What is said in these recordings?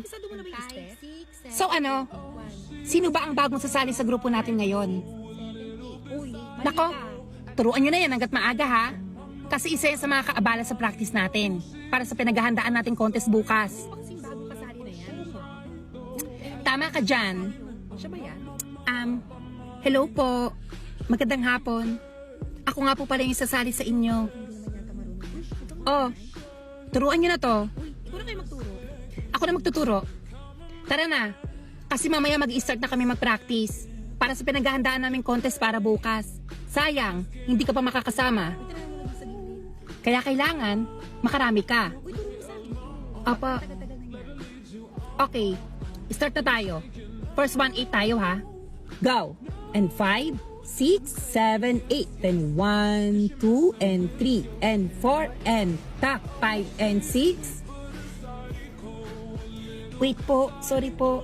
Kabisado mo na ba yung step? So ano? Sino ba ang bagong sasali sa grupo natin ngayon? Uy, Nako, turuan nyo na yan hanggat maaga ha. Kasi isa yan sa mga kaabala sa practice natin para sa pinaghahandaan nating contest bukas. kasing bagong kasali na yan. Tama ka dyan. Siya ba yan? Hello po. Magandang hapon. Ako nga po pala yung sasali sa inyo. Oh, turuan nyo na to. Uy, ikaw na kayo magturo. Ako na magtuturo. Tara na. Kasi mamaya mag-i-start na kami mag-practice para sa pinaghahandaan naming contest para bukas. Sayang, hindi ka pa makakasama. Uy, tara mo lang sa gilid. Kaya kailangan, makarami ka. Uy, turo mo sa akin. Apa, Tagal-tagal na yan. okay. Start na tayo. First 1-8 tayo ha. Go. And 5, 6, 7, 8. Then 1, 2, and 3, and 4, and tak. 5, and 6. Wait po, sorry po.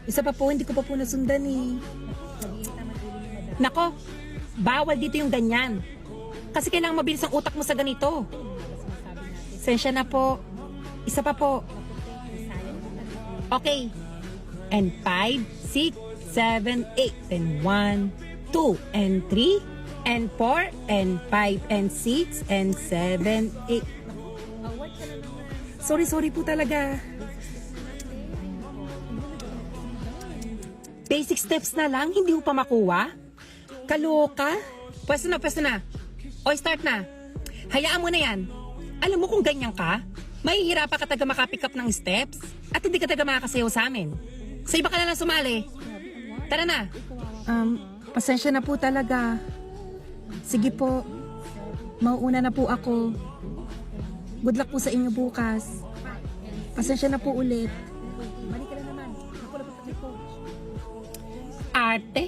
Isa pa po, hindi ko pa po nasundan eh. Nako, bawal dito yung ganyan. Kasi kailangan mabilis ang utak mo sa ganito. Sensya na po. Isa pa po. Okay. And 5, 6, 7, 8. Then 1, 2, and 3, and 4, and 5, and 6, and 7, 8. Sorry po talaga. Basic steps na lang, hindi mo pa makuha? Kaloka? Pwesto na. O, start na. Hayaan mo na yan. Alam mo kung ganyan ka, mahihirapan ka taga makapick up ng steps at hindi ka taga makakasayaw sa amin. Sa iba ka na lang sumali. Tara na. Pasensya na po talaga. Sige po. Mauuna na po ako. Good luck po sa inyo bukas. Pasensya na po ulit. Mali ka na naman. Ako lang pa kay coach. Arte?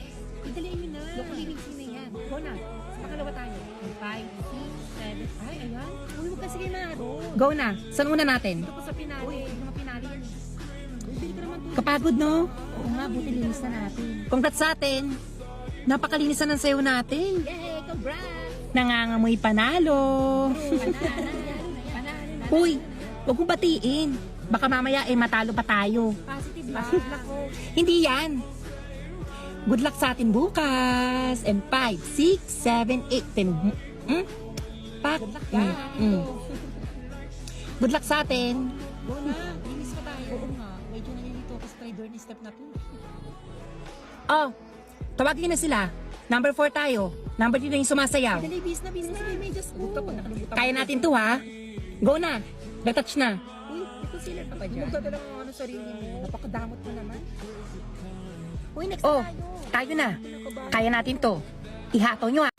Idaliin mo na. Local living scene na yan. Go na. Sa pangalawa tayo. 5, 6, 7. Ay, ayan. Uy, huwag kasi kayo na. Go na. Saan una natin? Ito po sa pinali. Uy, yung pinali yan. Uy, bili ka naman to. Kapagod, no? Oo nga, buti linis na natin. Congrats sa atin. Napakalinisan ng sayo natin. Yay, congrats! Nangangamoy panalo. Panalo. Uy, huwag mong batiin. Baka mamaya matalo pa tayo. Positive ba? Nako. Hindi yan. Good luck sa atin bukas. And 5, 6, 7, 8, 10. Pak. Good luck, guys. Good luck sa atin. Go na. Linis pa tayo. Oo nga. Medyo nalilito ako sa trailer ni step na to. Oh, tawagin na sila. Number 4 tayo. Number 3 na yung sumasayaw. Dali, bis na. May just go. Kaya natin to ha. Go na. Detach na. Uy, ito sila ka pa dyan. Magdadala mo ano sarili mo. Napakadamot mo naman. Uy, next Oh, tayo. tayo na. Kaya natin to. Ihato nyo ha.